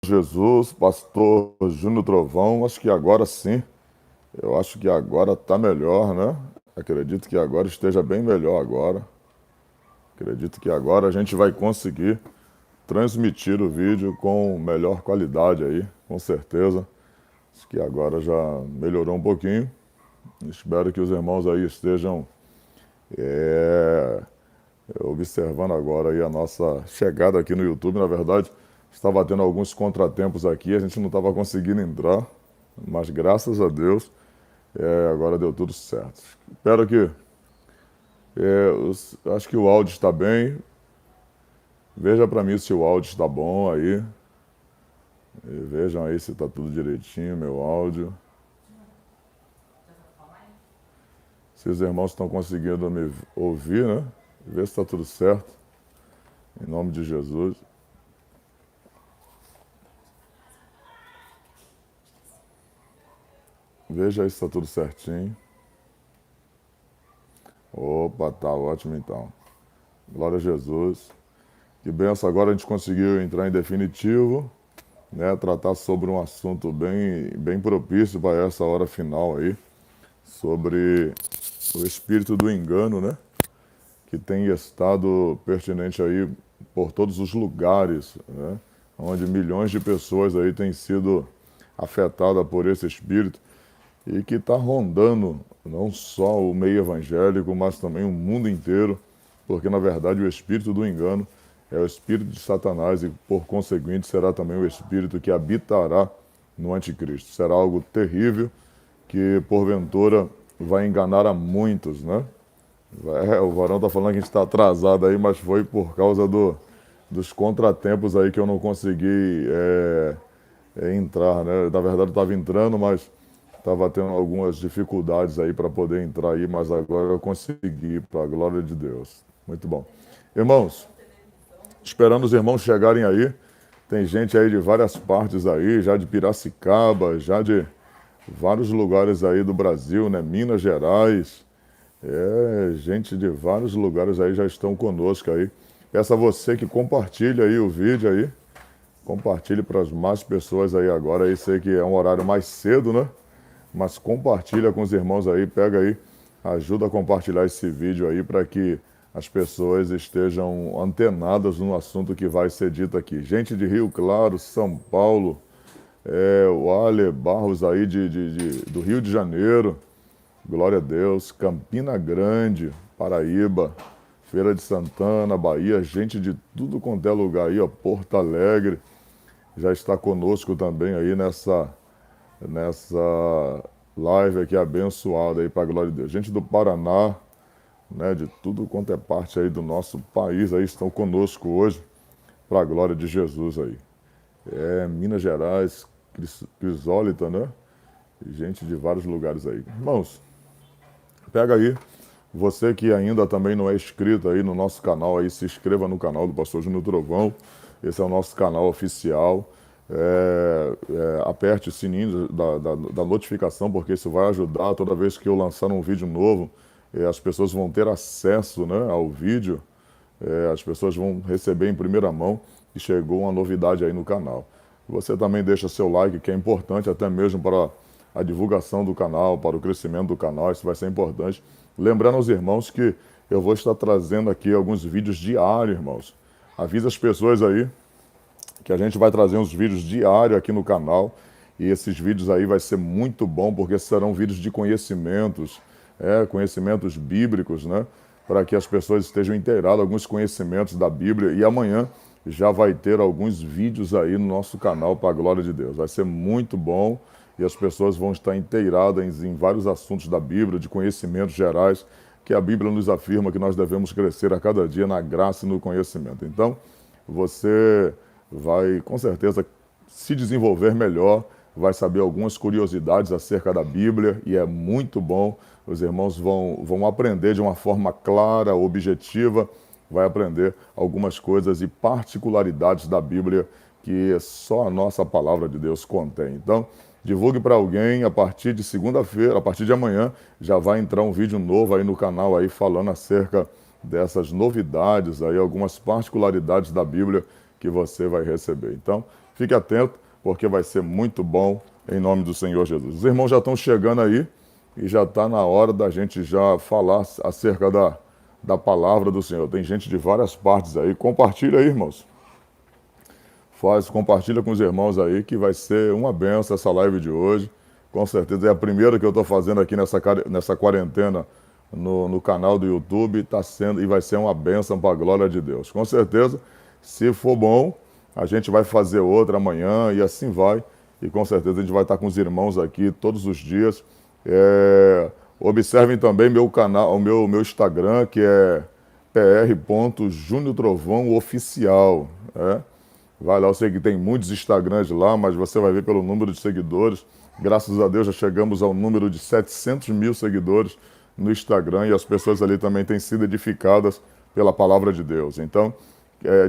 Jesus, pastor Júnior Trovão, acho que agora sim, eu acho que agora está melhor, né? Acredito que agora esteja bem melhor agora. Acredito que agora a gente vai conseguir transmitir o vídeo com melhor qualidade aí, com certeza. Acho que agora já melhorou um pouquinho. Espero que os irmãos aí estejam é, observando agora aí a nossa chegada aqui no YouTube. Na verdade, estava tendo alguns contratempos aqui, a gente não estava conseguindo entrar, mas graças a Deus, agora deu tudo certo. Espero que, acho que o áudio está bem. Veja para mim se o áudio está bom aí. E vejam aí se está tudo direitinho, meu áudio. Se os irmãos estão conseguindo me ouvir, né? Ver se está tudo certo. Em nome de Jesus. Veja aí se está tudo certinho. Opa, tá ótimo então. Glória a Jesus. Que benção, agora a gente conseguiu entrar em definitivo, né? Tratar sobre um assunto bem propício para essa hora final aí, sobre o espírito do engano, né? Que tem estado pertinente aí por todos os lugares, né? Onde milhões de pessoas aí têm sido afetadas por esse espírito e que está rondando não só o meio evangélico, mas também o mundo inteiro, porque na verdade o espírito do engano é o espírito de Satanás e por conseguinte será também o espírito que habitará no anticristo. Será algo terrível que porventura vai enganar a muitos, né? O Varão está falando que a gente está atrasado aí, mas foi por causa dos contratempos aí que eu não consegui entrar, né? Na verdade eu estava entrando, mas estava tendo algumas dificuldades aí para poder entrar aí, mas agora eu consegui, para a glória de Deus. Muito bom. Irmãos, esperando os irmãos chegarem aí, tem gente aí de várias partes aí, já de Piracicaba, já de vários lugares aí do Brasil, né? Minas Gerais, gente de vários lugares aí já estão conosco aí. Peço a você que compartilhe aí o vídeo aí, compartilhe para as mais pessoas aí agora, aí sei que é um horário mais cedo, né? Mas compartilha com os irmãos aí, pega aí, ajuda a compartilhar esse vídeo aí para que as pessoas estejam antenadas no assunto que vai ser dito aqui. Gente de Rio Claro, São Paulo, o Ale Barros aí do Rio de Janeiro, glória a Deus, Campina Grande, Paraíba, Feira de Santana, Bahia, gente de tudo quanto é lugar aí, ó, Porto Alegre, já está conosco também aí nessa live aqui abençoada aí para a glória de Deus. Gente do Paraná, né, de tudo quanto é parte aí do nosso país aí estão conosco hoje para a glória de Jesus aí. Minas Gerais, Crisólita, né? Gente de vários lugares aí. Irmãos, pega aí, você que ainda também não é inscrito aí no nosso canal aí, se inscreva no canal do Pastor Júnior Trovão. Esse é o nosso canal oficial. Aperte o sininho da notificação, porque isso vai ajudar toda vez que eu lançar um vídeo novo, as pessoas vão ter acesso, né, ao vídeo, as pessoas vão receber em primeira mão que chegou uma novidade aí no canal. Você também deixa seu like, que é importante até mesmo para a divulgação do canal, para o crescimento do canal, isso vai ser importante. Lembrando aos irmãos que eu vou estar trazendo aqui alguns vídeos diários, irmãos. Avisa as pessoas aí que a gente vai trazer uns vídeos diários aqui no canal, e esses vídeos aí vai ser muito bom, porque serão vídeos de conhecimentos, conhecimentos bíblicos, né? Para que as pessoas estejam inteiradas, alguns conhecimentos da Bíblia, e amanhã já vai ter alguns vídeos aí no nosso canal, para a glória de Deus. Vai ser muito bom, e as pessoas vão estar inteiradas em vários assuntos da Bíblia, de conhecimentos gerais, que a Bíblia nos afirma que nós devemos crescer a cada dia na graça e no conhecimento. Então, você vai com certeza se desenvolver melhor, vai saber algumas curiosidades acerca da Bíblia e é muito bom. Os irmãos vão aprender de uma forma clara, objetiva, vai aprender algumas coisas e particularidades da Bíblia que só a nossa palavra de Deus contém. Então, divulgue para alguém, a partir de segunda-feira, a partir de amanhã, já vai entrar um vídeo novo aí no canal aí falando acerca dessas novidades aí, algumas particularidades da Bíblia que você vai receber. Então, Fique atento, porque vai ser muito bom em nome do Senhor Jesus. Os irmãos já estão chegando aí e já está na hora da gente já falar acerca da palavra do Senhor. Tem gente de várias partes aí. Compartilha aí, irmãos. Compartilha com os irmãos aí que vai ser uma benção essa live de hoje. Com certeza é a primeira que eu estou fazendo aqui nessa quarentena no canal do YouTube. Está sendo e vai ser uma benção para a glória de Deus. Com certeza, se for bom, a gente vai fazer outra amanhã e assim vai. E com certeza a gente vai estar com os irmãos aqui todos os dias. Observem também meu canal, o meu Instagram, que é pr.juniortrovãooficial. Vai lá, eu sei que tem muitos Instagrams lá, mas você vai ver pelo número de seguidores. Graças a Deus já chegamos ao número de 700 mil seguidores no Instagram e as pessoas ali também têm sido edificadas pela palavra de Deus. Então,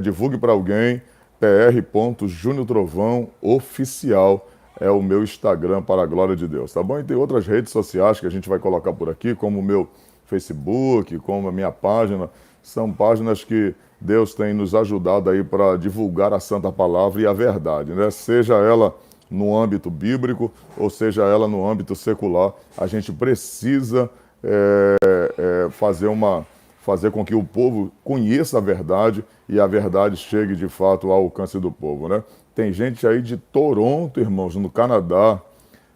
divulgue para alguém, pr.juniortrovãooficial é o meu Instagram para a glória de Deus, tá bom? E tem outras redes sociais que a gente vai colocar por aqui, como o meu Facebook, como a minha página. São páginas que Deus tem nos ajudado aí para divulgar a Santa Palavra e a verdade, né? Seja ela no âmbito bíblico ou seja ela no âmbito secular, a gente precisa fazer com que o povo conheça a verdade e a verdade chegue de fato ao alcance do povo, né? Tem gente aí de Toronto, irmãos, no Canadá,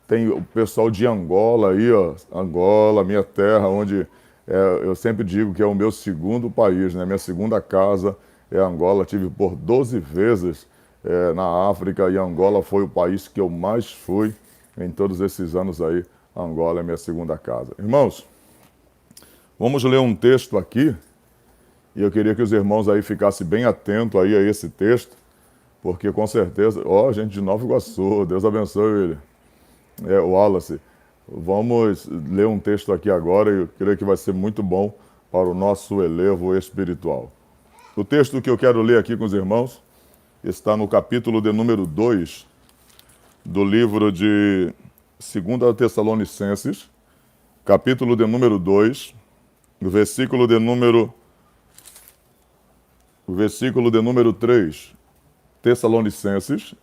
tem o pessoal de Angola aí, ó, Angola, minha terra, onde eu sempre digo que é o meu segundo país, né? Minha segunda casa é Angola. Tive por 12 vezes na África e Angola foi o país que eu mais fui em todos esses anos aí. Angola é minha segunda casa. Irmãos, vamos ler um texto aqui e eu queria que os irmãos aí ficassem bem atentos aí a esse texto, porque com certeza, gente de Nova Iguaçu, Deus abençoe ele, o Wallace. Vamos ler um texto aqui agora e eu creio que vai ser muito bom para o nosso elevo espiritual. O texto que eu quero ler aqui com os irmãos está no capítulo de número 2 do livro de 2 Tessalonicenses, capítulo de número 2, versículo de número 3. Tessalonicenses,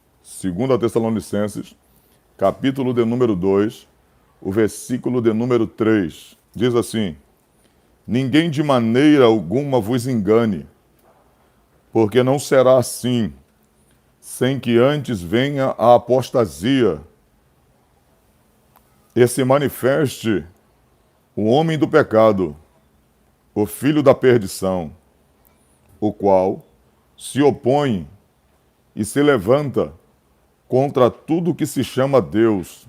2 Tessalonicenses, capítulo de número 2, o versículo de número 3, diz assim: ninguém de maneira alguma vos engane, porque não será assim, sem que antes venha a apostasia e se manifeste o homem do pecado, o filho da perdição, o qual se opõe e se levanta contra tudo que se chama Deus,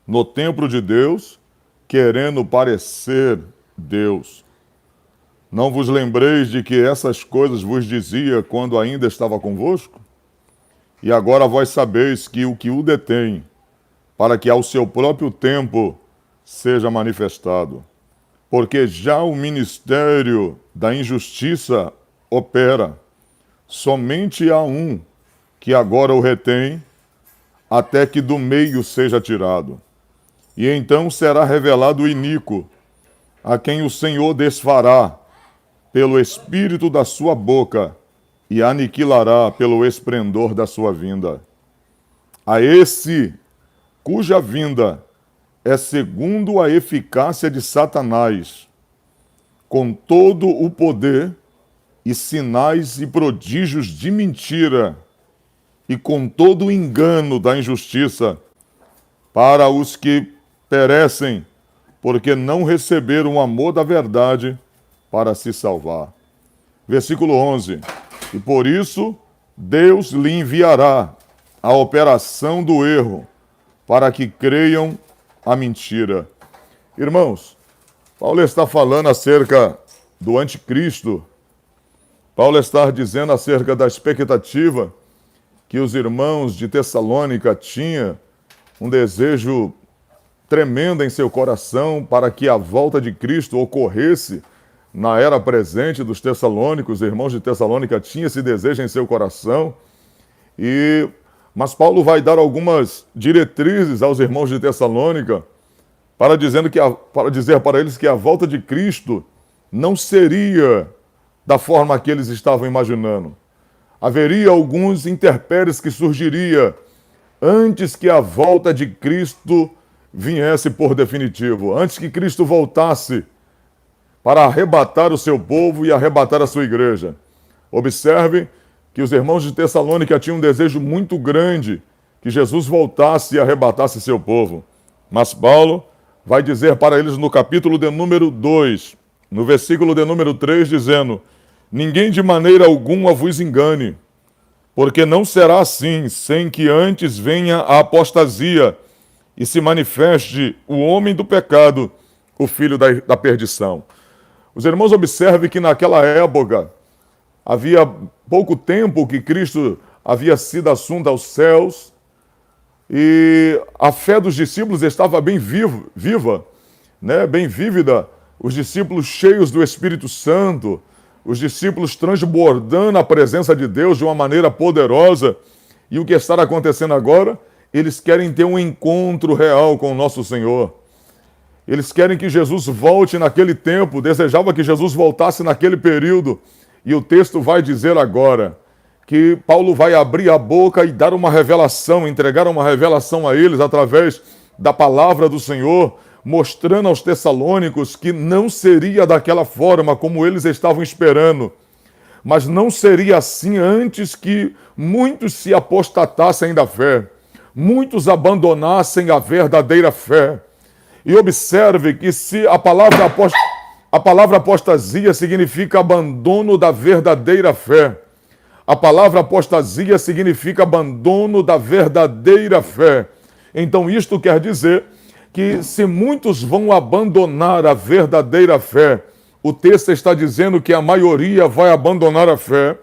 no templo de Deus, querendo parecer Deus. Não vos lembreis de que essas coisas vos dizia quando ainda estava convosco? E agora vós sabeis que o detém, para que ao seu próprio tempo seja manifestado. Porque já o ministério da injustiça opera, somente há um que agora o retém, até que do meio seja tirado. E então será revelado o iníquo, a quem o Senhor desfará pelo espírito da sua boca e aniquilará pelo esplendor da sua vinda. A esse, cuja vinda é segundo a eficácia de Satanás, com todo o poder e sinais e prodígios de mentira, e com todo o engano da injustiça, para os que perecem, porque não receberam o amor da verdade para se salvar. Versículo 11. E por isso Deus lhe enviará a operação do erro, para que creiam a mentira. Irmãos, Paulo está falando acerca do anticristo. Paulo está dizendo acerca da expectativa que os irmãos de Tessalônica tinham, um desejo tremendo em seu coração para que a volta de Cristo ocorresse na era presente dos tessalônicos. Os irmãos de Tessalônica tinham esse desejo em seu coração, mas Paulo vai dar algumas diretrizes aos irmãos de Tessalônica para dizer para eles que a volta de Cristo não seria da forma que eles estavam imaginando. haveria alguns intempéries que surgiria antes que a volta de Cristo viesse por definitivo, antes que Cristo voltasse para arrebatar o seu povo e arrebatar a sua igreja. Observe que os irmãos de Tessalônica tinham um desejo muito grande que Jesus voltasse e arrebatasse seu povo. Mas Paulo vai dizer para eles no capítulo de número 2, no versículo de número 3, dizendo: ninguém de maneira alguma vos engane, porque não será assim, sem que antes venha a apostasia e se manifeste o homem do pecado, o filho da perdição. Os irmãos observem que naquela época havia pouco tempo que Cristo havia sido assunto aos céus e a fé dos discípulos estava bem viva, né? Bem vívida. Os discípulos cheios do Espírito Santo, os discípulos transbordando a presença de Deus de uma maneira poderosa. E o que está acontecendo agora? Eles querem ter um encontro real com o nosso Senhor. Eles querem que Jesus volte naquele tempo, desejava que Jesus voltasse naquele período. E o texto vai dizer agora que Paulo vai abrir a boca e dar uma revelação, entregar uma revelação a eles através da palavra do Senhor, mostrando aos tessalônicos que não seria daquela forma como eles estavam esperando. Mas não seria assim antes que muitos se apostatassem da fé, muitos abandonassem a verdadeira fé. E observe que se a palavra apostasia significa abandono da verdadeira fé. A palavra apostasia significa abandono da verdadeira fé. Então isto quer dizer que se muitos vão abandonar a verdadeira fé, o texto está dizendo que a maioria vai abandonar a fé,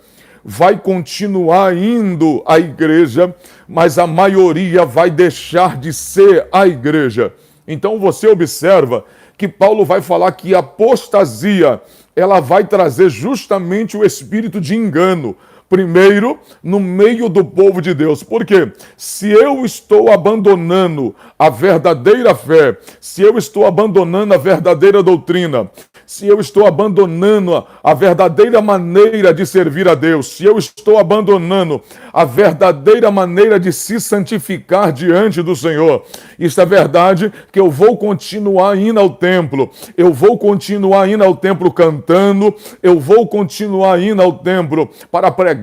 vai continuar indo à igreja, mas a maioria vai deixar de ser a igreja. Então você observa que Paulo vai falar que a apostasia, ela vai trazer justamente o espírito de engano. Primeiro, no meio do povo de Deus. Por quê? Se eu estou abandonando a verdadeira fé, se eu estou abandonando a verdadeira doutrina, se eu estou abandonando a verdadeira maneira de servir a Deus, se eu estou abandonando a verdadeira maneira de se santificar diante do Senhor, isso é verdade que eu vou continuar indo ao templo, eu vou continuar indo ao templo cantando, eu vou continuar indo ao templo para pregar,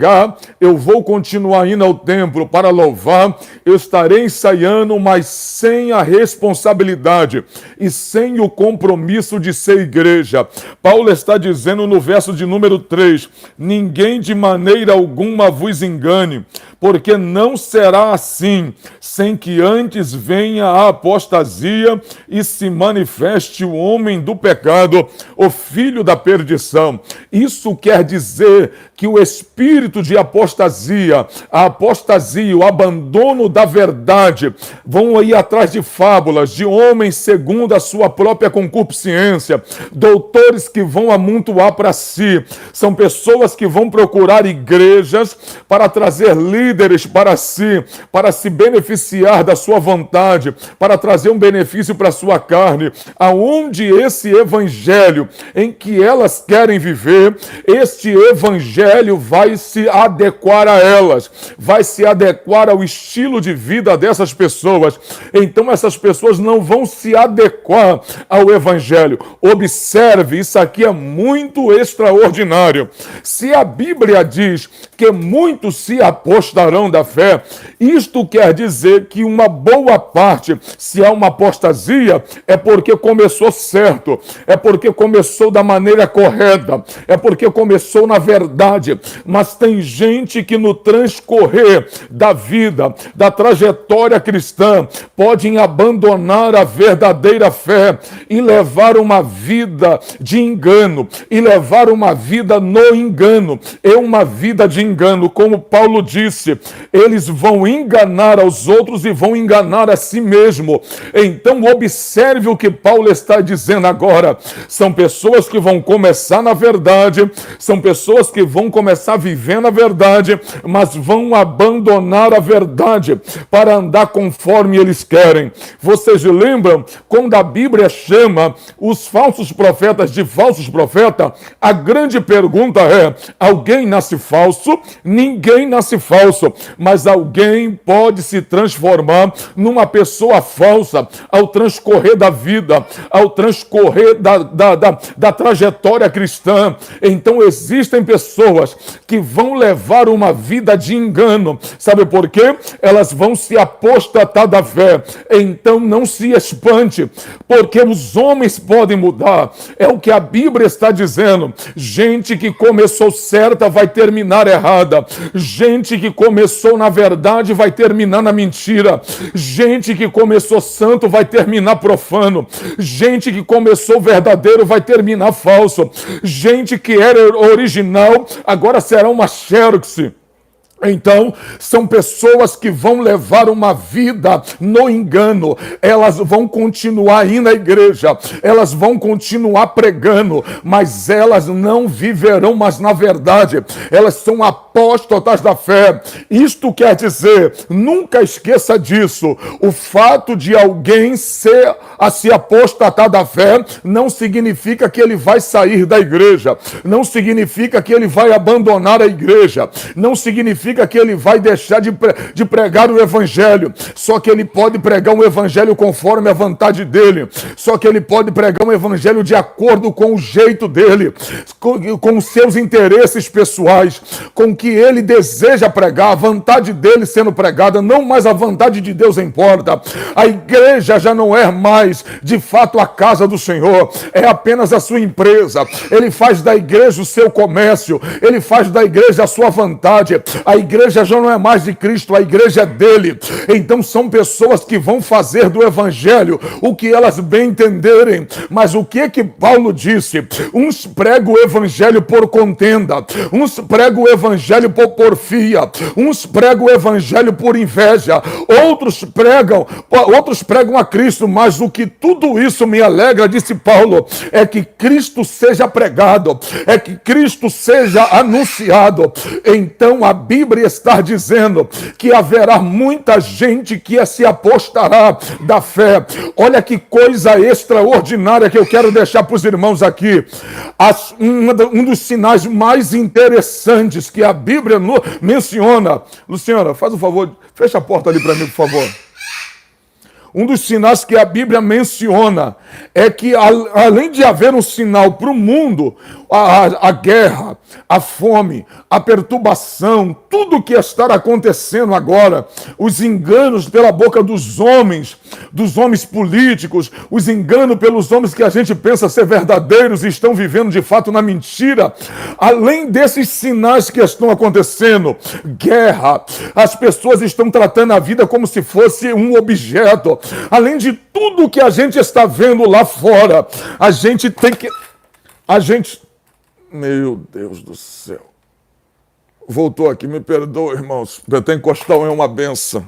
eu vou continuar indo ao templo para louvar, eu estarei ensaiando, mas sem a responsabilidade e sem o compromisso de ser igreja. Paulo está dizendo no verso de número 3, ninguém de maneira alguma vos engane, porque não será assim, sem que antes venha a apostasia e se manifeste o homem do pecado, o filho da perdição. Isso quer dizer que o espírito de apostasia, a apostasia, o abandono da verdade, vão ir atrás de fábulas, de homens segundo a sua própria concupiscência, doutores que vão amontoar para si, são pessoas que vão procurar igrejas para trazer líderes para si, para se beneficiar da sua vontade, para trazer um benefício para a sua carne, aonde esse evangelho em que elas querem viver, este evangelho vai se adequar a elas, vai se adequar ao estilo de vida dessas pessoas. Então essas pessoas não vão se adequar ao evangelho. Observe, isso aqui é muito extraordinário. Se a Bíblia diz que muitos se apostarão da fé, isto quer dizer que uma boa parte, se há uma apostasia, é porque começou certo, é porque começou da maneira correta, é porque começou na verdade. Mas tem gente que no transcorrer da vida, da trajetória cristã, podem abandonar a verdadeira fé e levar uma vida de engano, e levar uma vida no engano, é uma vida de engano, como Paulo disse disse, eles vão enganar aos outros e vão enganar a si mesmo. Então observe o que Paulo está dizendo agora. São pessoas que vão começar na verdade, são pessoas que vão começar vivendo a verdade, mas vão abandonar a verdade para andar conforme eles querem. Vocês lembram quando a Bíblia chama os falsos profetas de falsos profetas? A grande pergunta é: alguém nasce falso? Ninguém nasce falso, mas alguém pode se transformar numa pessoa falsa ao transcorrer da vida, ao transcorrer da trajetória cristã. Então existem pessoas que vão levar uma vida de engano. Sabe por quê? Elas vão se apostatar da fé. Então não se espante, porque os homens podem mudar. É o que a Bíblia está dizendo. Gente que começou certa vai terminar errada. Gente que começou na verdade vai terminar na mentira. Gente que começou santo vai terminar profano. Gente que começou verdadeiro vai terminar falso. Gente que era original agora será uma xerox. Então, são pessoas que vão levar uma vida no engano. Elas vão continuar indo à igreja, elas vão continuar pregando, mas elas não viverão mais na verdade. Elas são apóstatas da fé. Isto quer dizer, nunca esqueça disso, o fato de alguém se apostatar da fé não significa que ele vai sair da igreja, não significa que ele vai abandonar a igreja, não significa que ele vai deixar de pregar o evangelho. Só que ele pode pregar um evangelho conforme a vontade dele. Só que ele pode pregar um evangelho de acordo com o jeito dele, com os seus interesses pessoais, com o que ele deseja pregar, a vontade dele sendo pregada, não mais a vontade de Deus importa. A igreja já não é mais de fato a casa do Senhor, é apenas a sua empresa. Ele faz da igreja o seu comércio, ele faz da igreja a sua vontade. A igreja já não é mais de Cristo, a igreja é dele. Então são pessoas que vão fazer do evangelho o que elas bem entenderem. Mas o que Paulo disse? Uns pregam o evangelho por contenda, uns pregam o evangelho por porfia, uns pregam o evangelho por inveja, outros pregam a Cristo. Mas o que tudo isso me alegra, disse Paulo, é que Cristo seja pregado, é que Cristo seja anunciado. Então a Bíblia está dizendo que haverá muita gente que se apostará da fé. Olha que coisa extraordinária que eu quero deixar para os irmãos aqui. Um dos sinais mais interessantes que a Bíblia menciona. Luciana, faz o favor, fecha a porta ali para mim, por favor. Um dos sinais que a Bíblia menciona é que, além de haver um sinal para o mundo, a guerra, a fome, a perturbação, tudo que está acontecendo agora, os enganos pela boca dos homens políticos, os enganos pelos homens que a gente pensa ser verdadeiros e estão vivendo de fato na mentira. Além desses sinais que estão acontecendo, guerra, as pessoas estão tratando a vida como se fosse um objeto. Além de tudo que a gente está vendo lá fora, a gente tem que... Meu Deus do céu. Voltou aqui, me perdoa, irmãos. Pentecostal é uma benção.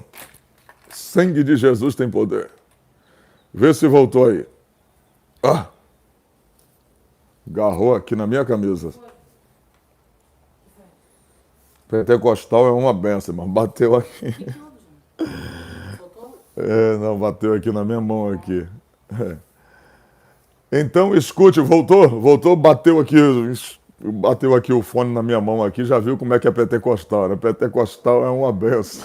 Sangue de Jesus tem poder. Vê se voltou aí. Agarrou aqui na minha camisa. Pentecostal é uma benção, irmão. Bateu aqui. Bateu aqui na minha mão aqui. Então, escute, voltou, bateu aqui o fone na minha mão aqui, já viu como é que é pentecostal, né? Pentecostal é uma benção.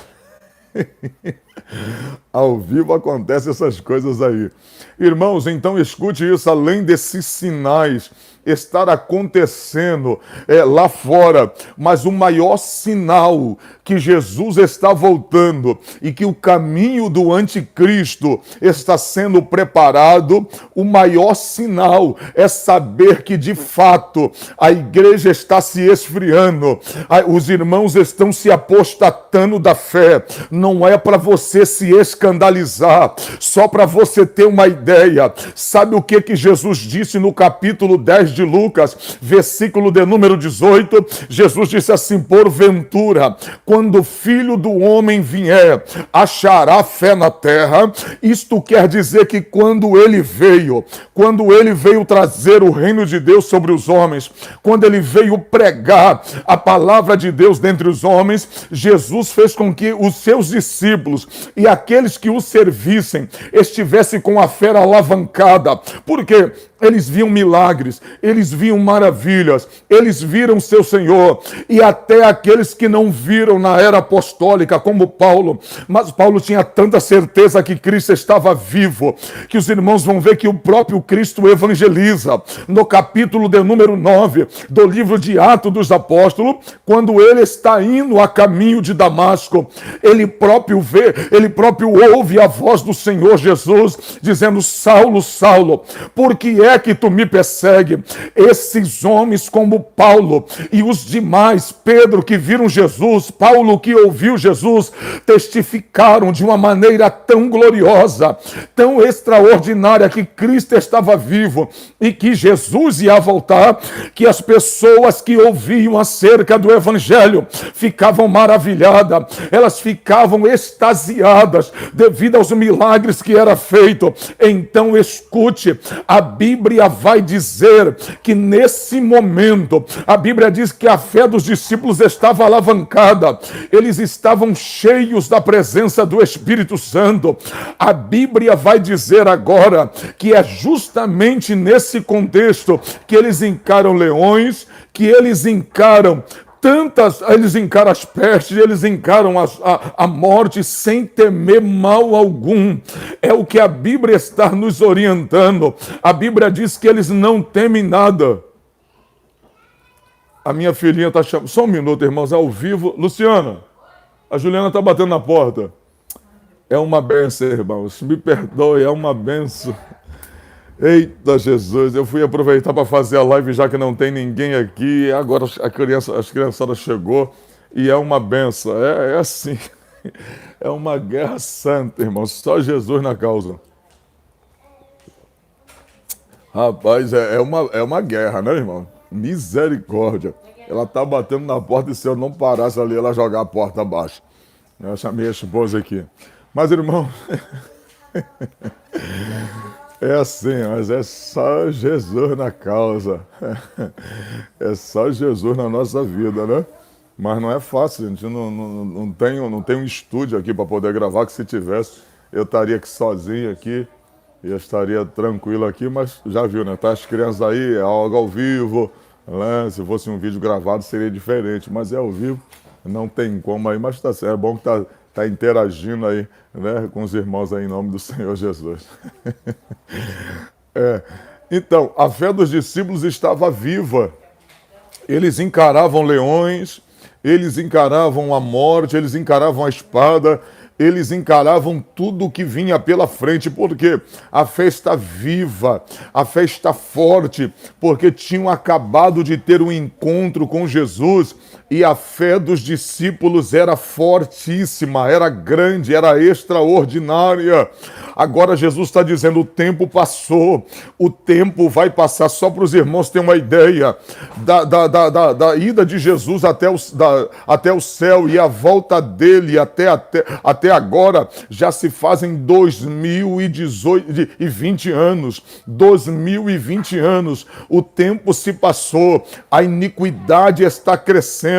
Ao vivo acontecem essas coisas aí. Irmãos, então escute isso, além desses sinais estar acontecendo lá fora, mas o maior sinal que Jesus está voltando e que o caminho do anticristo está sendo preparado, o maior sinal é saber que de fato a igreja está se esfriando, os irmãos estão se apostatando da fé. Não é para você se escandalizar, só para você ter uma ideia. Sabe o que Jesus disse no capítulo 10 de Lucas, versículo de número 18, Jesus disse assim: porventura, quando o Filho do Homem vier, achará fé na terra? Isto quer dizer que quando ele veio trazer o reino de Deus sobre os homens, quando ele veio pregar a palavra de Deus dentre os homens, Jesus fez com que os seus discípulos e aqueles que o servissem estivessem com a fé alavancada. Por quê? Eles viam milagres, eles viam maravilhas, eles viram seu Senhor, e até aqueles que não viram na era apostólica, como Paulo, mas Paulo tinha tanta certeza que Cristo estava vivo, que os irmãos vão ver que o próprio Cristo evangeliza. No capítulo de número 9 do livro de Atos dos Apóstolos, quando ele está indo a caminho de Damasco, ele próprio ouve a voz do Senhor Jesus, dizendo: Saulo, Saulo, por que é que tu me persegue? Esses homens como Paulo e os demais, Pedro que viram Jesus, Paulo que ouviu Jesus, testificaram de uma maneira tão gloriosa, tão extraordinária, que Cristo estava vivo e que Jesus ia voltar, que as pessoas que ouviam acerca do Evangelho ficavam maravilhadas, elas ficavam extasiadas devido aos milagres que era feito. Então escute, a Bíblia vai dizer que nesse momento, a Bíblia diz que a fé dos discípulos estava alavancada, eles estavam cheios da presença do Espírito Santo. A Bíblia vai dizer agora que é justamente nesse contexto que eles encaram leões, que eles encaram as pestes, eles encaram a morte sem temer mal algum. É o que a Bíblia está nos orientando. A Bíblia diz que eles não temem nada. A minha filhinha está chamando. Só um minuto, irmãos, ao vivo. Luciana, a Juliana está batendo na porta. É uma benção, irmãos. Me perdoe, é uma benção. Eita Jesus, eu fui aproveitar para fazer a live já que não tem ninguém aqui. Agora as criançadas chegou e é uma benção. É assim, é uma guerra santa, irmão. Só Jesus na causa. Rapaz, é uma guerra, né, irmão? Misericórdia. Ela tá batendo na porta e se eu não parasse ali, ela jogar a porta abaixo. Essa minha esposa aqui. Mas, irmão... É assim, mas é só Jesus na causa. É só Jesus na nossa vida, né? Mas não é fácil, a gente não tem um estúdio aqui para poder gravar, que se tivesse, eu estaria aqui sozinho aqui, e eu estaria tranquilo aqui, mas já viu, né? Tá as crianças aí, é algo ao vivo, né? Se fosse um vídeo gravado seria diferente, mas é ao vivo, não tem como aí, mas tá certo, é bom que tá interagindo aí, né, com os irmãos aí em nome do Senhor Jesus. Então, a fé dos discípulos estava viva. Eles encaravam leões, eles encaravam a morte, eles encaravam a espada, eles encaravam tudo que vinha pela frente, porque a fé está viva, a fé está forte, porque tinham acabado de ter um encontro com Jesus e a fé dos discípulos era fortíssima, era grande, era extraordinária. Agora Jesus está dizendo, o tempo passou, o tempo vai passar. Só para os irmãos terem uma ideia da ida de Jesus até o céu e a volta dele até agora, já se fazem 2020 anos. 2020 anos. O tempo se passou, a iniquidade está crescendo.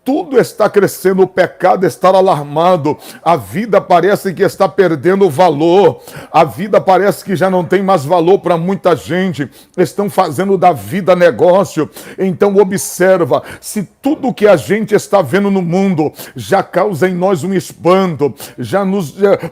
Tudo está crescendo, o pecado está alarmado, a vida parece que está perdendo valor, a vida parece que já não tem mais valor para muita gente, estão fazendo da vida negócio. Então observa, se tudo que a gente está vendo no mundo já causa em nós um espanto, já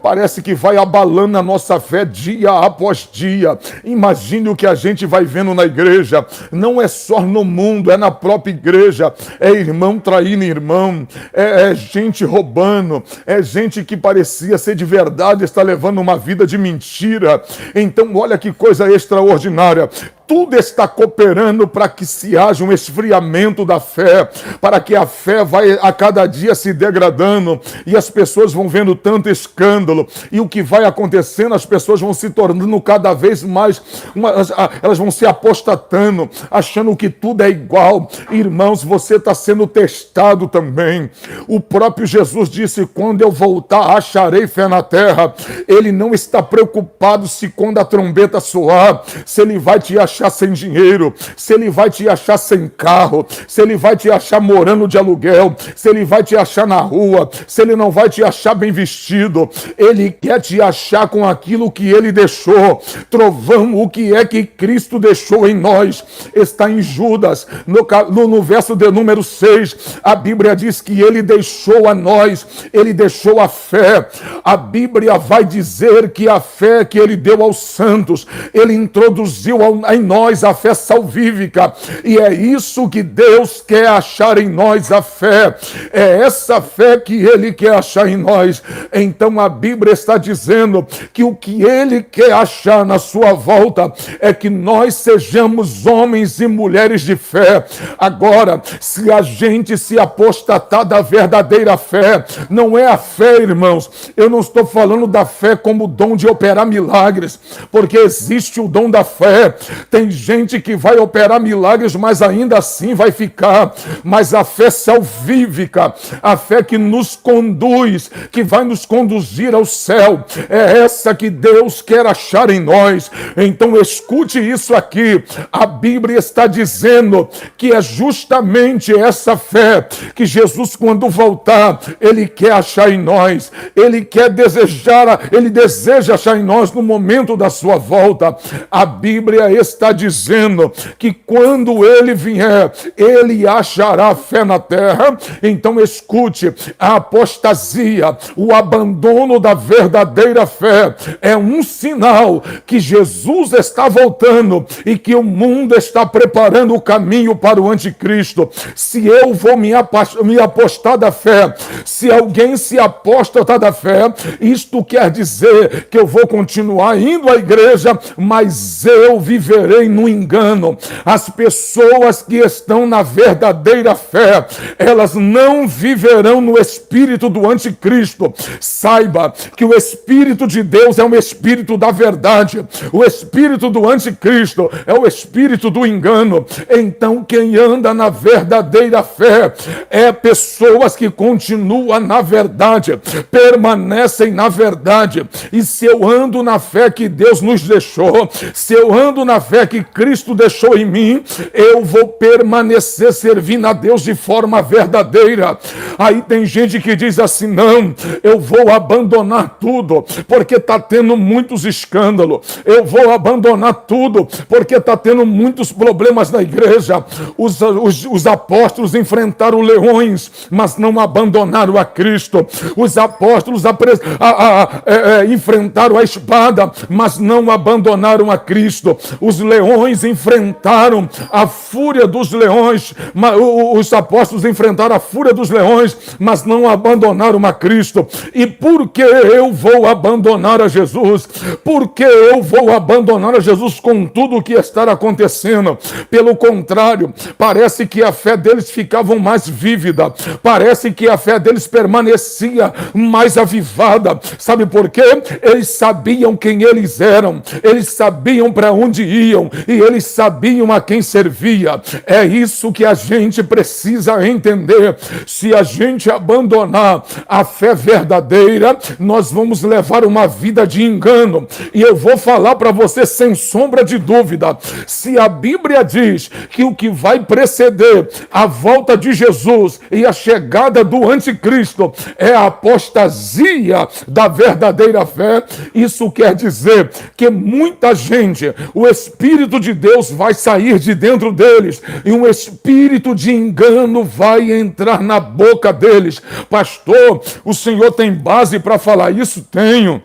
parece que vai abalando a nossa fé dia após dia, imagine o que a gente vai vendo na igreja, não é só no mundo, é na própria igreja, é irmão traindo irmão, é gente roubando, é gente que parecia ser de verdade, está levando uma vida de mentira. Então olha que coisa extraordinária, tudo está cooperando para que se haja um esfriamento da fé, para que a fé vai a cada dia se degradando e as pessoas vão vendo tanto escândalo e o que vai acontecendo, as pessoas vão se tornando cada vez mais, elas vão se apostatando, achando que tudo é igual. Irmãos, você está sendo testado também. O próprio Jesus disse, quando eu voltar, acharei fé na terra. Ele não está preocupado se quando a trombeta soar, se ele vai te achar sem dinheiro, se ele vai te achar sem carro, se ele vai te achar morando de aluguel, se ele vai te achar na rua, se ele não vai te achar bem vestido. Ele quer te achar com aquilo que ele deixou. Trovão, o que é que Cristo deixou em nós? Está em Judas, no verso de número 6, a Bíblia diz que ele deixou a nós, ele deixou a fé. A Bíblia vai dizer que a fé que ele deu aos santos, ele introduziu em nós a fé salvífica, e é isso que Deus quer achar em nós, a fé. É essa fé que ele quer achar em nós. Então a Bíblia está dizendo que o que ele quer achar na sua volta é que nós sejamos homens e mulheres de fé. Agora, se a gente se apostatar da verdadeira fé, não é a fé, irmãos, eu não estou falando da fé como dom de operar milagres, porque existe o dom da fé. Tem gente que vai operar milagres, mas ainda assim vai ficar. Mas a fé salvífica, a fé que nos conduz, que vai nos conduzir ao céu, é essa que Deus quer achar em nós. Então escute isso aqui, a Bíblia está dizendo que é justamente essa fé que Jesus, quando voltar, ele quer achar em nós, ele deseja achar em nós no momento da sua volta. A Bíblia está dizendo que quando ele vier, ele achará fé na terra. Então escute, a apostasia, o abandono da verdadeira fé é um sinal que Jesus está voltando e que o mundo está preparando o caminho para o anticristo. Se eu vou me apostar da fé, se alguém se aposta da fé, isto quer dizer que eu vou continuar indo à igreja, mas eu viverei no engano. As pessoas que estão na verdadeira fé, elas não viverão no espírito do anticristo. Saiba que o Espírito de Deus é um espírito da verdade. O espírito do anticristo é o espírito do engano. Então quem anda na verdadeira fé é pessoas que continuam na verdade, permanecem na verdade. E se eu ando na fé que Deus nos deixou, se eu ando na fé que Cristo deixou em mim, eu vou permanecer servindo a Deus de forma verdadeira. Aí tem gente que diz assim, não, eu vou abandonar tudo, porque está tendo muitos escândalos, eu vou abandonar tudo, porque está tendo muitos problemas na igreja. Os apóstolos enfrentaram leões, mas não abandonaram a Cristo. Os apóstolos enfrentaram a espada, mas não abandonaram a Cristo. Os leões enfrentaram a fúria dos leões, os apóstolos enfrentaram a fúria dos leões, mas não abandonaram a Cristo. E por que eu vou abandonar a Jesus? Por que eu vou abandonar a Jesus com tudo o que está acontecendo? Pelo contrário, parece que a fé deles ficava mais vívida, parece que a fé deles permanecia mais avivada. Sabe por quê? Eles sabiam quem eles eram, eles sabiam para onde iam e eles sabiam a quem servia. É isso que a gente precisa entender. Se a gente abandonar a fé verdadeira, nós vamos levar uma vida de engano. E eu vou falar para você sem sombra de dúvida, se a Bíblia diz que o que vai preceder a volta de Jesus e a chegada do anticristo é a apostasia da verdadeira fé, isso quer dizer que muita gente, o Espírito de Deus vai sair de dentro deles e um espírito de engano vai entrar na boca deles. Pastor, o senhor tem base para falar isso? Tenho.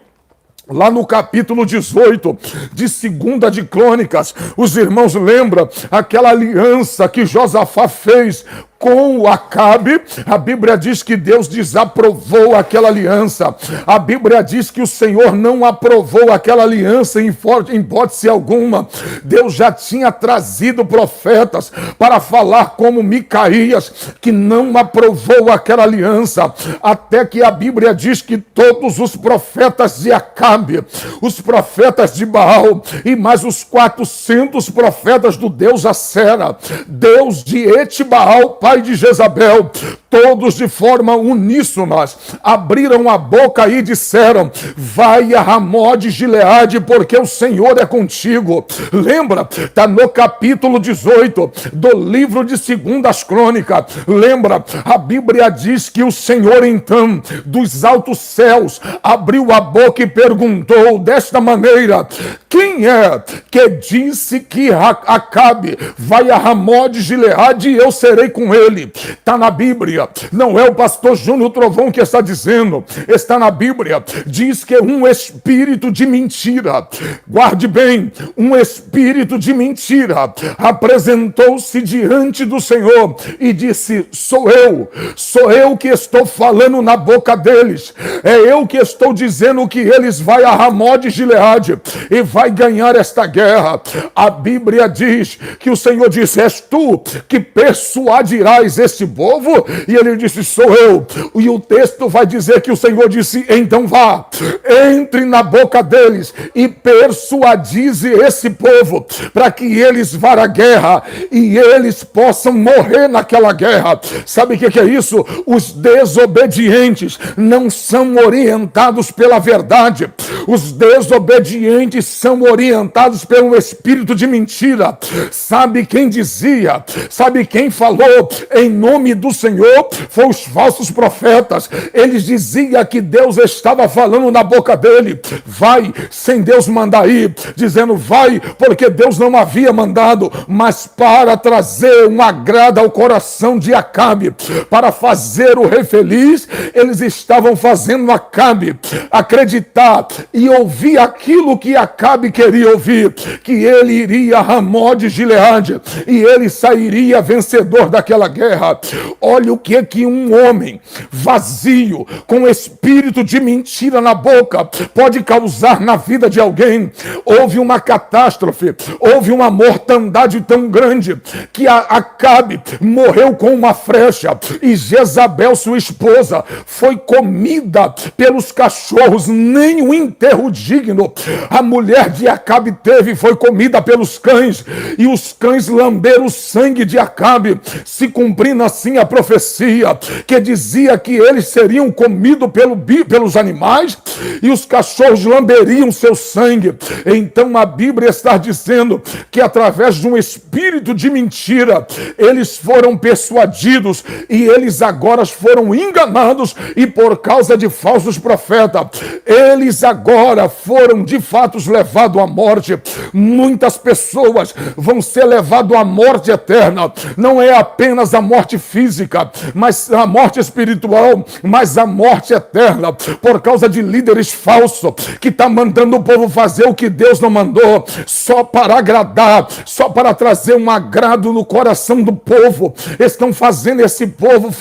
Lá no capítulo 18 de 2 de Crônicas, os irmãos lembram aquela aliança que Josafá fez com Acabe, a Bíblia diz que Deus desaprovou aquela aliança. A Bíblia diz que o Senhor não aprovou aquela aliança em hipótese alguma. Deus já tinha trazido profetas para falar como Micaías, que não aprovou aquela aliança, até que a Bíblia diz que todos os profetas de Acabe, os profetas de Baal e mais os 400 profetas do Deus Acera, Deus de Etibaal, pai de Jezabel, todos de forma uníssona abriram a boca e disseram: vai a Ramó de Gileade, porque o Senhor é contigo. Lembra? Está no capítulo 18 do livro de 2 Crônicas. Lembra? A Bíblia diz que o Senhor então dos altos céus abriu a boca e perguntou desta maneira: quem é que disse que Acabe vai a Ramó de Gileade e eu serei com ele? Está na Bíblia. Não é o pastor Júnior Trovão que está dizendo, está na Bíblia. Diz que um espírito de mentira, guarde bem, um espírito de mentira apresentou-se diante do Senhor e disse: sou eu que estou falando na boca deles, é eu que estou dizendo que eles vai a Ramó de Gileade e vai ganhar esta guerra. A Bíblia diz que o Senhor disse: és tu que persuadirás este povo? E ele disse: sou eu. E o texto vai dizer que o Senhor disse: então vá, entre na boca deles e persuadize esse povo para que eles vá à guerra e eles possam morrer naquela guerra. Sabe o que é isso? Os desobedientes não são orientados pela verdade. Os desobedientes são orientados pelo espírito de mentira. Sabe quem dizia? Sabe quem falou em nome do Senhor? Foi os falsos profetas. Eles diziam que Deus estava falando na boca dele: vai, sem Deus mandar ir, dizendo vai, porque Deus não havia mandado, mas para trazer um agrado ao coração de Acabe, para fazer o rei feliz. Eles estavam fazendo Acabe acreditar e ouvir aquilo que Acabe queria ouvir, que ele iria a Ramó de Gileade e ele sairia vencedor daquela guerra. Olha o que um homem vazio, com espírito de mentira na boca, pode causar na vida de alguém. Houve uma catástrofe, houve uma mortandade tão grande que Acabe morreu com uma flecha e Jezabel, sua esposa, foi comida pelos cachorros. Nem o enterro digno a mulher de Acabe teve, foi comida pelos cães, e os cães lamberam o sangue de Acabe, se cumprindo assim a profecia que dizia que eles seriam comidos pelos animais e os cachorros lamberiam seu sangue. Então a Bíblia está dizendo que através de um espírito de mentira eles foram persuadidos e eles agora foram enganados, e por causa de falsos profetas eles agora foram de fato levados à morte. Muitas pessoas vão ser levadas à morte eterna. Não é apenas a morte física, mas a morte espiritual, mas a morte eterna, por causa de líderes falsos que estão mandando o povo fazer o que Deus não mandou, só para agradar, só para trazer um agrado no coração do povo. Estão fazendo esse povo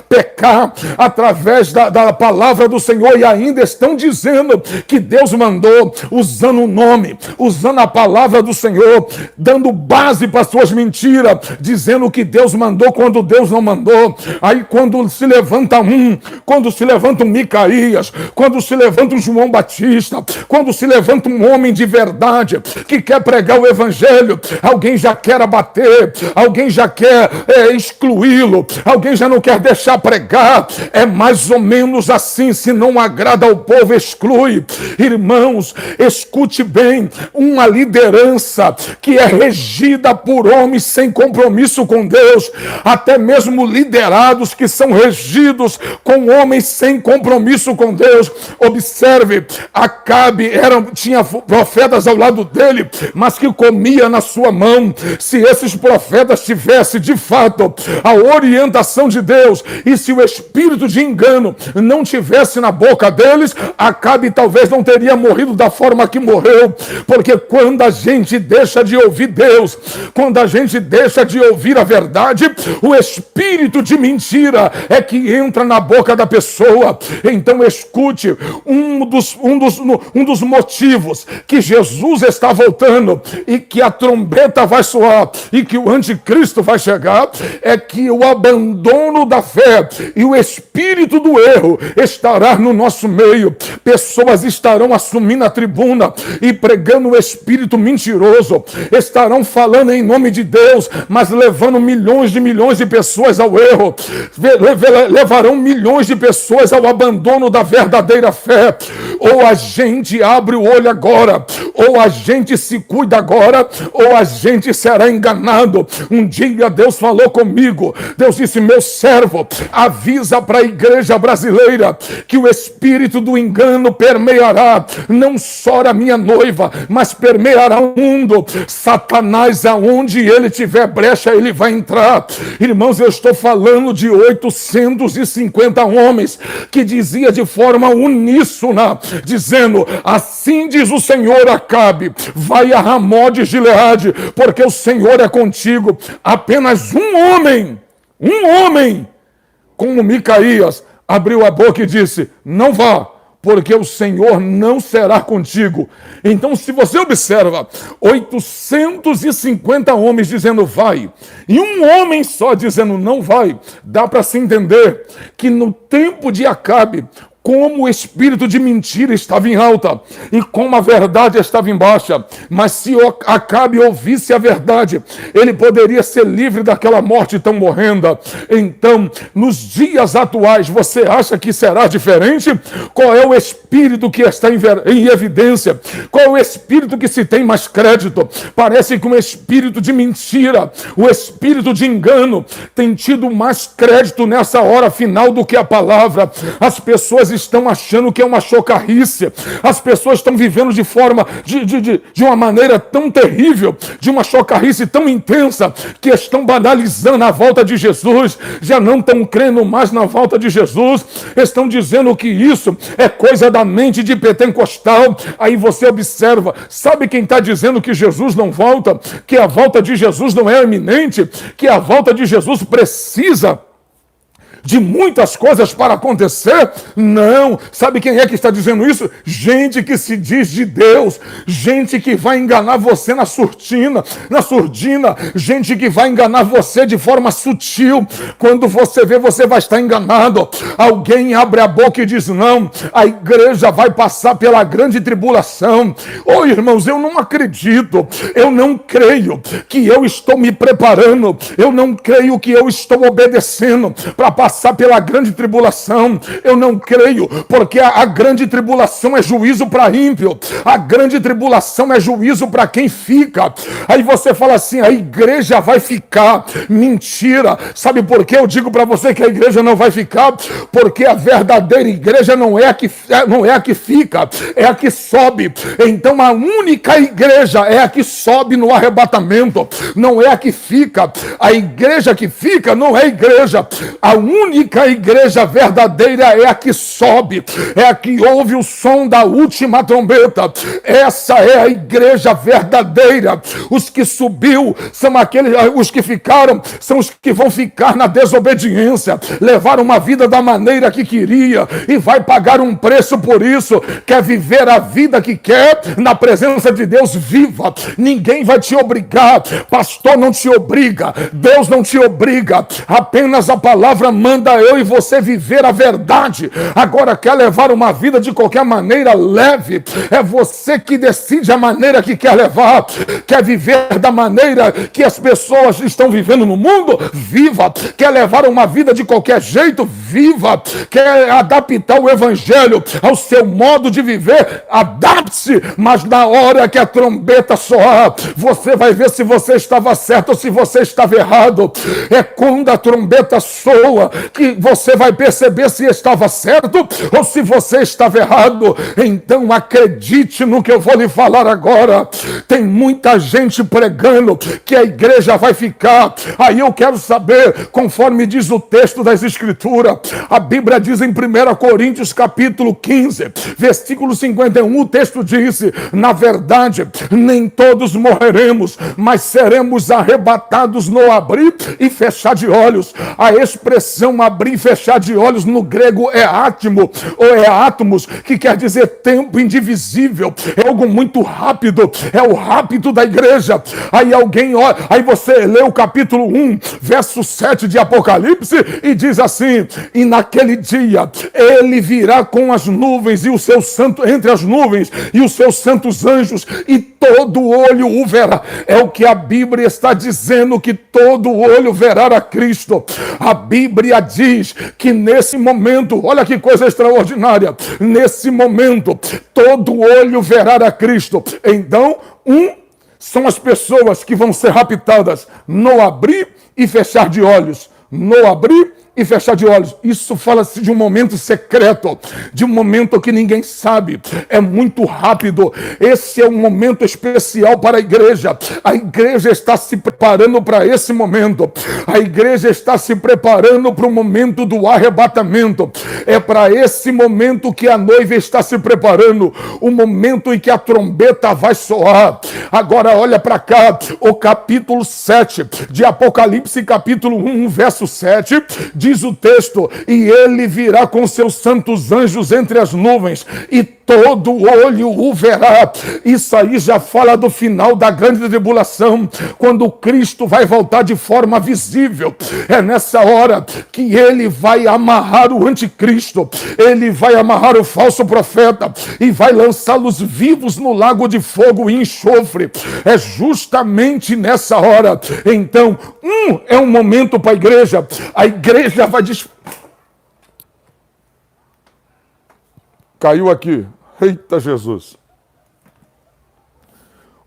pecar através da palavra do Senhor, e ainda estão dizendo que Deus mandou, usando o nome, usando a palavra do Senhor, dando base para suas mentiras, dizendo que Deus mandou quando Deus não mandou. Aí quando se levanta um Micaías, quando se levanta um João Batista, quando se levanta um homem de verdade que quer pregar o evangelho, alguém já quer abater, alguém já quer excluí-lo, alguém já não quer deixar pregar. É mais ou menos assim: se não agrada ao povo, exclui. Irmãos, escute bem, uma liderança que é regida por homens sem compromisso com Deus, até mesmo liderados que são regidos com homens sem compromisso com Deus. Observe, Acabe tinha profetas ao lado dele, mas que comia na sua mão. Se esses profetas tivessem de fato a orientação de Deus, e se o espírito de engano não tivesse na boca deles, Acabe talvez não teria morrido da forma que morreu. aconteceu, porque quando a gente deixa de ouvir Deus, quando a gente deixa de ouvir a verdade, o espírito de mentira é que entra na boca da pessoa. Então escute, um dos motivos que Jesus está voltando e que a trombeta vai soar e que o anticristo vai chegar, é que o abandono da fé e o espírito do erro estará no nosso meio. Pessoas estarão assumindo a tribuna e pregando o espírito mentiroso, estarão falando em nome de Deus, mas levando milhões de pessoas ao erro, levarão milhões de pessoas ao abandono da verdadeira fé. Ou a gente abre o olho agora, ou a gente se cuida agora, ou a gente será enganado. Um dia Deus falou comigo, Deus disse: meu servo, avisa para a igreja brasileira que o espírito do engano permeará não só a minha noiva, mas permeará o mundo. Satanás, aonde ele tiver brecha, ele vai entrar. Irmãos, eu estou falando de 850 homens que dizia de forma uníssona, dizendo: assim diz o Senhor Acabe, vai a Ramó de Gileade, porque o Senhor é contigo. Apenas um homem, como Micaías, abriu a boca e disse: não vá, porque o Senhor não será contigo. Então, se você observa, 850 homens dizendo vai, e um homem só dizendo não vai, dá para se entender que no tempo de Acabe, como o espírito de mentira estava em alta e como a verdade estava em baixa. Mas se Acabe ouvisse a verdade, ele poderia ser livre daquela morte tão horrenda. Então, nos dias atuais, você acha que será diferente? Qual é o espírito que está em evidência? Qual é o espírito que se tem mais crédito? Parece que um espírito de mentira, o espírito de engano, tem tido mais crédito nessa hora final do que a palavra. As pessoas estão achando que é uma chocarrice. As pessoas estão vivendo de forma, de uma maneira tão terrível, de uma chocarrice tão intensa, que estão banalizando a volta de Jesus, já não estão crendo mais na volta de Jesus, estão dizendo que isso é coisa da mente de pentecostal. Aí você observa, sabe quem está dizendo que Jesus não volta, que a volta de Jesus não é iminente, que a volta de Jesus precisa de muitas coisas para acontecer? Não. Sabe quem é que está dizendo isso? Gente que se diz de Deus, gente que vai enganar você na surdina, gente que vai enganar você de forma sutil. Quando você vê, você vai estar enganado. Alguém abre a boca e diz: não, a igreja vai passar pela grande tribulação. Oh, irmãos, eu não acredito, eu não creio que eu estou me preparando, eu não creio que eu estou obedecendo para passar pela grande tribulação. Eu não creio, porque a grande tribulação é juízo para ímpio, a grande tribulação é juízo para quem fica. Aí você fala assim: a igreja vai ficar. Mentira. Sabe por que eu digo para você que a igreja não vai ficar? Porque a verdadeira igreja não é a que fica, é a que sobe. Então a única igreja é a que sobe no arrebatamento, não é a que fica. A igreja que fica não é igreja. A única igreja verdadeira é a que sobe, é a que ouve o som da última trombeta. Essa é a igreja verdadeira. Os que subiu são aqueles, os que ficaram são os que vão ficar na desobediência, levaram uma vida da maneira que queria e vai pagar um preço por isso. Quer viver a vida que quer na presença de Deus? Viva. Ninguém vai te obrigar. Pastor não te obriga, Deus não te obriga, apenas a palavra manda eu e você viver a verdade. Agora, quer levar uma vida de qualquer maneira? Leve. É você que decide a maneira que quer levar. Quer viver da maneira que as pessoas estão vivendo no mundo? Viva. Quer levar uma vida de qualquer jeito? Viva. Quer adaptar o evangelho ao seu modo de viver? Adapte-se. Mas na hora que a trombeta soar, você vai ver se você estava certo ou se você estava errado. É quando a trombeta soa que você vai perceber se estava certo ou se você estava errado. Então acredite no que eu vou lhe falar agora. Tem muita gente pregando que a igreja vai ficar. Aí eu quero saber, conforme diz o texto das Escrituras, a Bíblia diz em 1 Coríntios capítulo 15, versículo 51, o texto diz: na verdade, nem todos morreremos, mas seremos arrebatados no abrir e fechar de olhos. A expressão abrir e fechar de olhos no grego é átimo, ou é átomos, que quer dizer tempo indivisível. É algo muito rápido, é o rápido da igreja. Aí alguém olha, aí você lê o capítulo 1, verso 7 de Apocalipse, e diz assim: e naquele dia ele virá com as nuvens e o seu santo, entre as nuvens e os seus santos anjos, e todo olho o verá. É o que a Bíblia está dizendo, que todo olho verá a Cristo. A Bíblia diz que nesse momento, olha que coisa extraordinária, nesse momento todo olho verá a Cristo. Então, são as pessoas que vão ser raptadas no abrir e fechar de olhos. No abrir e fechar de olhos. Isso fala-se de um momento secreto, de um momento que ninguém sabe. É muito rápido. Esse é um momento especial para a igreja. A igreja está se preparando para esse momento. A igreja está se preparando para o momento do arrebatamento. É para esse momento que a noiva está se preparando. O momento em que a trombeta vai soar. Agora olha para cá, o capítulo 7 de Apocalipse, capítulo 1, verso 7, diz o texto: e ele virá com seus santos anjos entre as nuvens, e todo olho o verá. Isso aí já fala do final da grande tribulação, quando Cristo vai voltar de forma visível. É nessa hora que ele vai amarrar o anticristo, ele vai amarrar o falso profeta e vai lançá-los vivos no lago de fogo e enxofre. É justamente nessa hora. Então, é um momento para a igreja vai caiu aqui. Eita Jesus.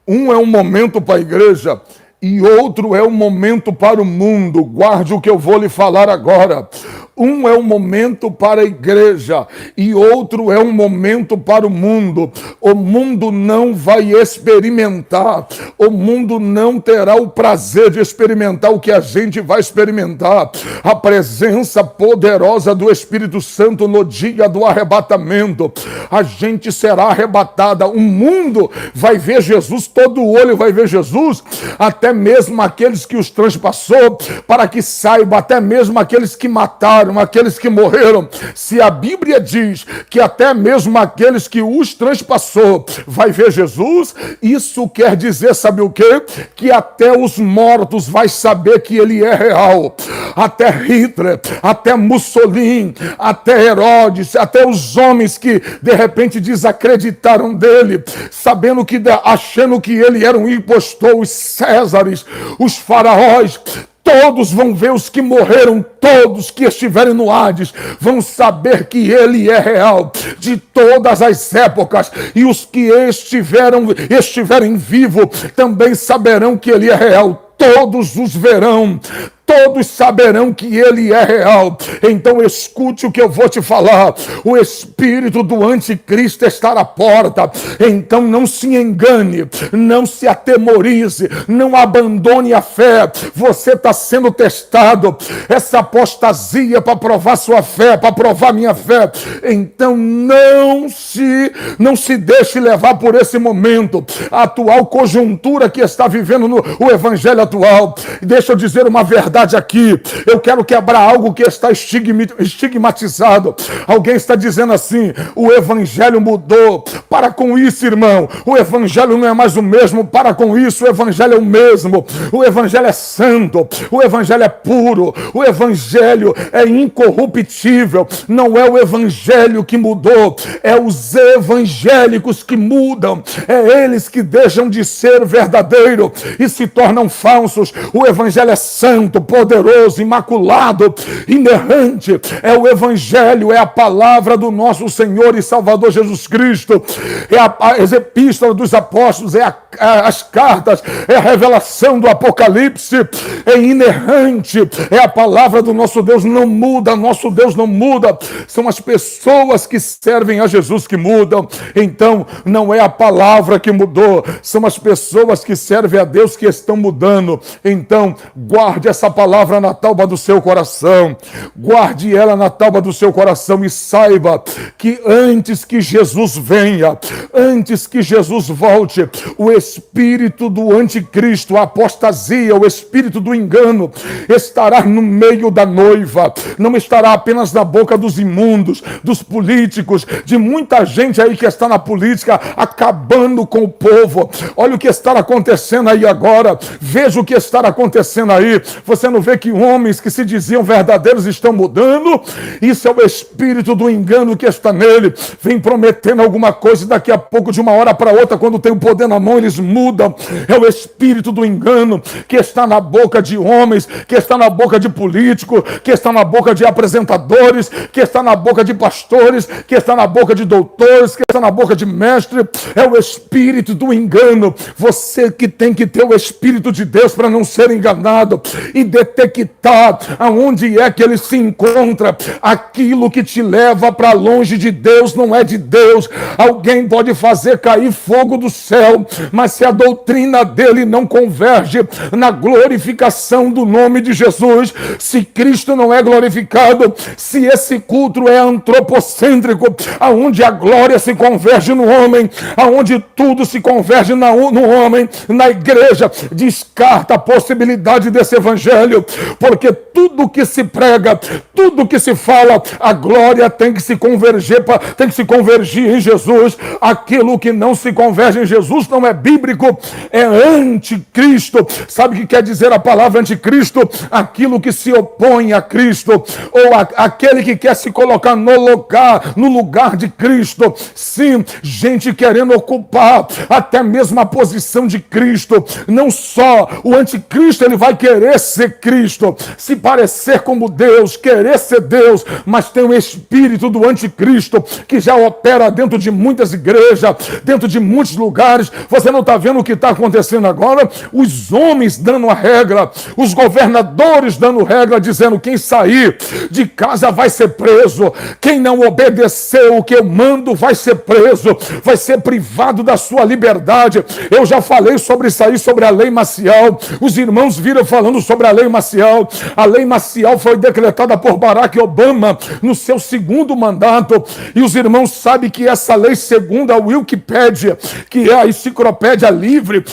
Um é um momento para a igreja e outro é um momento para o mundo. Guarde o que eu vou lhe falar agora. Um é um momento para a igreja e outro é um momento para o mundo. O mundo não vai experimentar, o mundo não terá o prazer de experimentar o que a gente vai experimentar. A presença poderosa do Espírito Santo no dia do arrebatamento. A gente será arrebatada, o mundo vai ver Jesus, todo olho vai ver Jesus, até mesmo aqueles que os transpassou, para que saiba, até mesmo aqueles que mataram, aqueles que morreram. Se a Bíblia diz que até mesmo aqueles que os transpassou vai ver Jesus, isso quer dizer, sabe o quê? Que até os mortos vai saber que ele é real. Até Hitler, até Mussolini, até Herodes, até os homens que de repente desacreditaram dele, sabendo que, achando que ele era um impostor, os Césares, os faraós, todos vão ver, os que morreram, todos que estiverem no Hades, vão saber que ele é real, de todas as épocas, e os que estiverem vivos também saberão que ele é real. Todos os verão, todos saberão que ele é real. Então escute o que eu vou te falar. O espírito do anticristo está à porta. Então não se engane, não se atemorize, não abandone a fé. Você está sendo testado. Essa apostasia para provar sua fé, para provar minha fé. Então não se deixe levar por esse momento, a atual conjuntura que está vivendo o evangelho atual. Deixa eu dizer uma verdade aqui. Eu quero quebrar algo que está estigmatizado. Alguém está dizendo assim: o evangelho mudou. Para com isso, irmão. O evangelho não é mais o mesmo. Para com isso, o evangelho é o mesmo. O evangelho é santo. O evangelho é puro. O evangelho é incorruptível. Não é o evangelho que mudou. É os evangélicos que mudam. É eles que deixam de ser verdadeiro e se tornam falsos. O evangelho é santo, poderoso, imaculado, inerrante. É o evangelho, é a palavra do nosso Senhor e Salvador Jesus Cristo. é as epístolas dos apóstolos, as cartas, é a revelação do Apocalipse, é inerrante, é a palavra do nosso Deus, não muda, nosso Deus não muda, são as pessoas que servem a Jesus que mudam. Então, não é a palavra que mudou, são as pessoas que servem a Deus que estão mudando. Então, guarde essa palavra na tauba do seu coração, guarde ela na tauba do seu coração e saiba que antes que Jesus venha, antes que Jesus volte, o espírito do anticristo, a apostasia, o espírito do engano estará no meio da noiva, não estará apenas na boca dos imundos, dos políticos, de muita gente aí que está na política acabando com o povo. Olha o que está acontecendo aí agora, veja o que está acontecendo aí. Você não vê que homens que se diziam verdadeiros estão mudando? Isso é o espírito do engano que está nele, vem prometendo alguma coisa e daqui a pouco, de uma hora para outra, quando tem o poder na mão, eles mudam. É o espírito do engano que está na boca de homens, que está na boca de políticos, que está na boca de apresentadores, que está na boca de pastores, que está na boca de doutores, que está na boca de mestres. É o espírito do engano. Você que tem que ter o espírito de Deus para não ser enganado e detectar aonde é que ele se encontra. Aquilo que te leva para longe de Deus não é de Deus. Alguém pode fazer cair fogo do céu, mas se a doutrina dele não converge na glorificação do nome de Jesus, se Cristo não é glorificado, se esse culto é antropocêntrico, aonde a glória se converge no homem, aonde tudo se converge no homem, na igreja, descarta a possibilidade desse evangelho, porque tudo que se prega, tudo que se fala, a glória tem que se convergir, tem que se convergir em Jesus. Aquilo que não se converge em Jesus não é bíblico, é anticristo. Sabe o que quer dizer a palavra anticristo? Aquilo que se opõe a Cristo, ou aquele que quer se colocar no lugar de Cristo. Sim, gente querendo ocupar até mesmo a posição de Cristo. Não só o anticristo, ele vai querer ser Cristo, se parecer como Deus, querer ser Deus, mas tem o espírito do anticristo que já opera dentro de muitas igrejas, dentro de muitos lugares. Você não está vendo o que está acontecendo agora? Os homens dando a regra, os governadores dando regra, dizendo: quem sair de casa vai ser preso, quem não obedecer o que eu mando vai ser preso, vai ser privado da sua liberdade. Eu já falei sobre isso aí, sobre a lei marcial. Os irmãos viram falando sobre a lei marcial. A lei marcial foi decretada por Barack Obama no seu segundo mandato, e os irmãos sabem que essa lei, segundo a Wikipédia, que é a enciclopédia livre,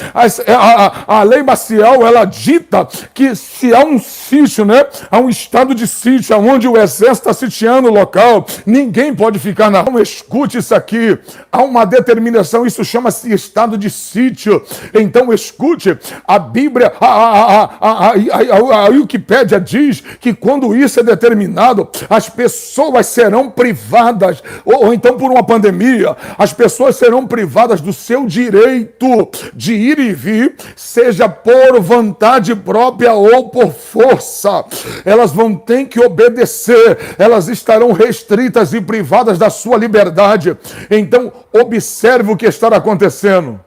a lei marcial, ela dita que se há um sítio, né, há um estado de sítio, onde o exército está sitiando o local, ninguém pode ficar na rua. Escute isso aqui, há uma determinação, isso chama-se estado de sítio. Então escute, a Bíblia, a Wikipédia diz que quando isso é determinado, as pessoas serão privadas, ou então por uma pandemia, as pessoas serão privadas do seu direito de ir e vir, seja por vontade própria ou por força. Elas vão ter que obedecer, elas estarão restritas e privadas da sua liberdade. Então, observe o que está acontecendo.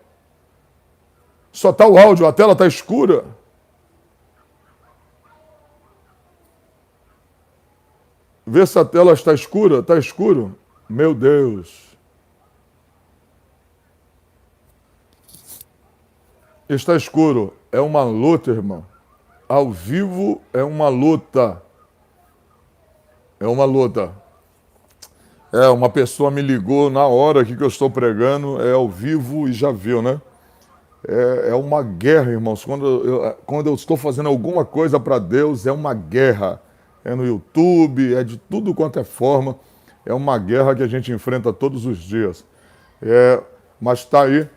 Só está o áudio, a tela está escura. Vê se a tela está escura. Está escuro? Meu Deus. Está escuro. É uma luta, irmão. Ao vivo é uma luta. É uma luta. Uma pessoa me ligou na hora que eu estou pregando, é ao vivo e já viu, né? É uma guerra, irmãos. Quando eu estou fazendo alguma coisa para Deus, é uma guerra. É no YouTube, é de tudo quanto é forma. É uma guerra que a gente enfrenta todos os dias. Mas está aí.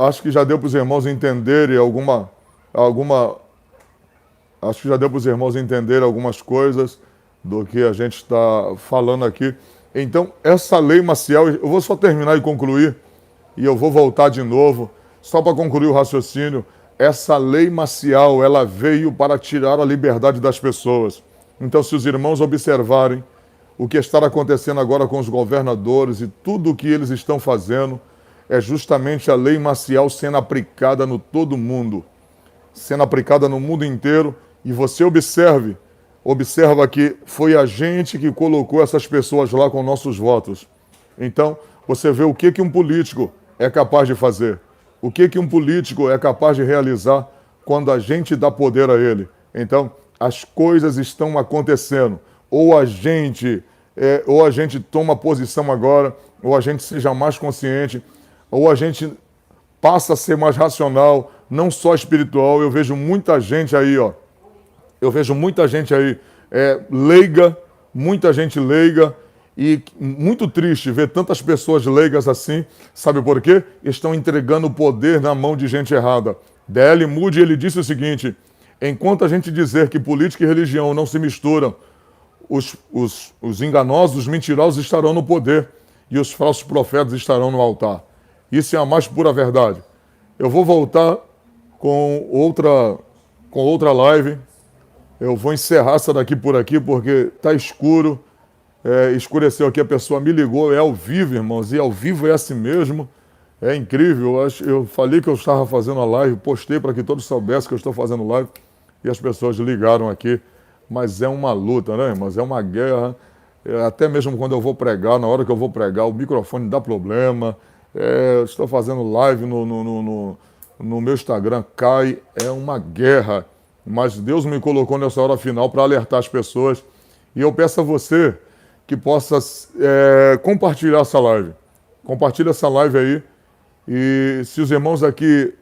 Acho que já deu para os irmãos entenderem acho que já deu para os irmãos entenderem algumas coisas do que a gente está falando aqui. Então, essa lei marcial, eu vou só terminar e concluir, e eu vou voltar de novo, só para concluir o raciocínio. Essa lei marcial, ela veio para tirar a liberdade das pessoas. Então, se os irmãos observarem, o que está acontecendo agora com os governadores e tudo o que eles estão fazendo é justamente a lei marcial sendo aplicada no todo mundo, sendo aplicada no mundo inteiro. E você observa que foi a gente que colocou essas pessoas lá com nossos votos. Então, você vê o que um político é capaz de fazer, o que um político é capaz de realizar quando a gente dá poder a ele. Então, as coisas estão acontecendo. Ou a gente toma posição agora, ou a gente seja mais consciente, ou a gente passa a ser mais racional, não só espiritual. Eu vejo muita gente aí, leiga, muita gente leiga, e muito triste ver tantas pessoas leigas assim. Sabe por quê? Estão entregando o poder na mão de gente errada. D.L. Moody, ele disse o seguinte: enquanto a gente dizer que política e religião não se misturam, os enganosos, os mentirosos estarão no poder e os falsos profetas estarão no altar. Isso é a mais pura verdade. Eu vou voltar com outra live. Eu vou encerrar essa daqui por aqui porque está escuro. Escureceu aqui, a pessoa me ligou. É ao vivo, irmãos, e ao vivo é assim mesmo. É incrível. Eu falei que eu estava fazendo a live, postei para que todos soubessem que eu estou fazendo live e as pessoas ligaram aqui. Mas é uma luta, né, irmãos? É uma guerra. Até mesmo quando eu vou pregar, na hora que eu vou pregar, o microfone dá problema. Eu estou fazendo live no meu Instagram, cai. É uma guerra. Mas Deus me colocou nessa hora final para alertar as pessoas. E eu peço a você que possa compartilhar essa live. Compartilha essa live aí. E se os irmãos aqui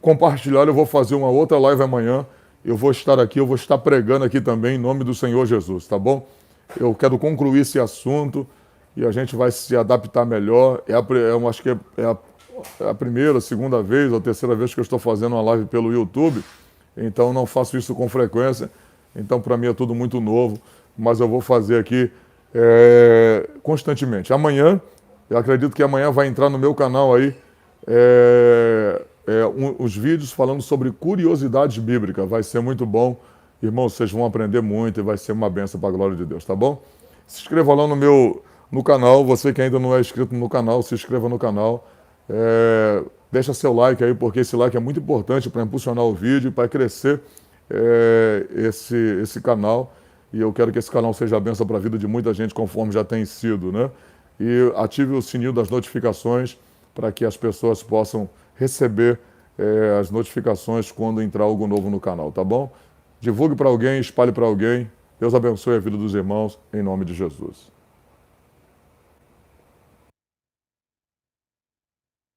compartilharem, eu vou fazer uma outra live amanhã. Eu vou estar aqui, eu vou estar pregando aqui também em nome do Senhor Jesus, tá bom? Eu quero concluir esse assunto e a gente vai se adaptar melhor. Eu acho que é a primeira, segunda vez ou terceira vez que eu estou fazendo uma live pelo YouTube. Então não faço isso com frequência. Então para mim é tudo muito novo. Mas eu vou fazer aqui constantemente. Amanhã, eu acredito que amanhã vai entrar no meu canal aí os vídeos falando sobre curiosidades bíblicas. Vai ser muito bom. Irmãos, vocês vão aprender muito e vai ser uma bênção para a glória de Deus, tá bom? Se inscreva lá no canal. Você que ainda não é inscrito no canal, se inscreva no canal. Deixa seu like aí, porque esse like é muito importante para impulsionar o vídeo, para crescer esse canal. E eu quero que esse canal seja a bênção para a vida de muita gente, conforme já tem sido, né? E ative o sininho das notificações para que as pessoas possam receber as notificações quando entrar algo novo no canal, tá bom? Divulgue para alguém, espalhe para alguém. Deus abençoe a vida dos irmãos, em nome de Jesus.